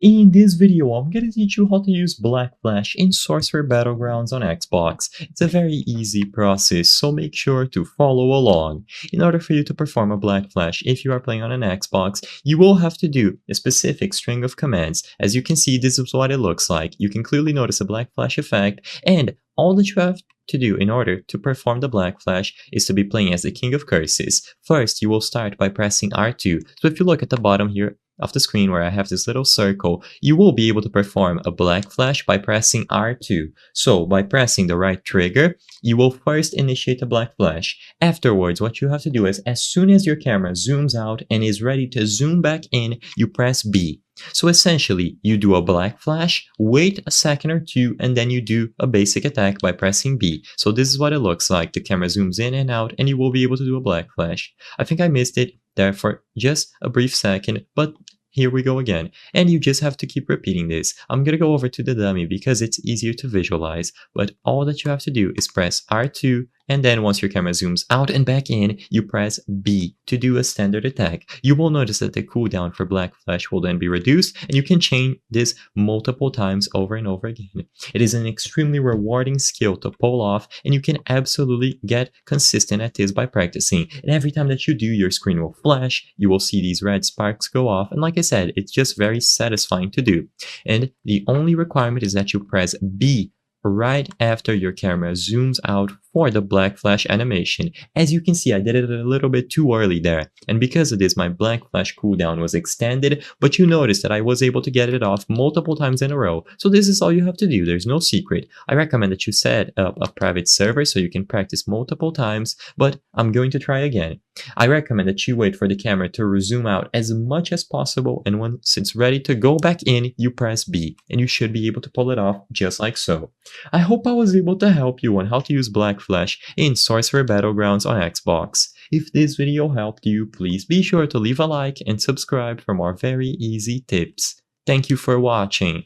In this video, I'm gonna teach you how to use Black Flash in Sorcerer Battlegrounds on Xbox. It's a very easy process, so make sure to follow along. In order for you to perform a Black Flash if you are playing on an Xbox, you will have to do a specific string of commands. As you can see, this is what it looks like. You can clearly notice a Black Flash effect, and all that you have to do in order to perform the Black Flash is to be playing as the King of Curses. First, you will start by pressing R2. So if you look at the bottom here of the screen where I have this little circle, you will be able to perform a Black Flash by pressing R2. So by pressing the right trigger, you will first initiate a Black Flash. Afterwards, what you have to do is as soon as your camera zooms out and is ready to zoom back in, you press B. So essentially, you do a Black Flash, wait a second or two, and then you do a basic attack by pressing B. So this is what it looks like. The camera zooms in and out, and you will be able to do a Black Flash. I think I missed it there for just a brief second, but here we go again. And you just have to keep repeating this. I'm gonna go over to the dummy because it's easier to visualize, but all that you have to do is press R2, and then once your camera zooms out and back in, you press B to do a standard attack. You will notice that the cooldown for Black Flash will then be reduced, and you can chain this multiple times over and over again. It is an extremely rewarding skill to pull off, and you can absolutely get consistent at this by practicing. And every time that you do, your screen will flash, you will see these red sparks go off, and like I said, it's just very satisfying to do. And the only requirement is that you press B right after your camera zooms out for the Black Flash animation. As you can see, I did it a little bit too early there, and because of this, my Black Flash cooldown was extended, but you notice that I was able to get it off multiple times in a row. So this is all you have to do. There's no secret. I recommend that you set up a private server so you can practice multiple times, but I'm going to try again. I recommend that you wait for the camera to zoom out as much as possible, and once it's ready to go back in, you press B, and you should be able to pull it off just like so. I hope I was able to help you on how to use Black Flash in Sorcerer Battlegrounds on Xbox. If this video helped you, please be sure to leave a like and subscribe for more very easy tips. Thank you for watching.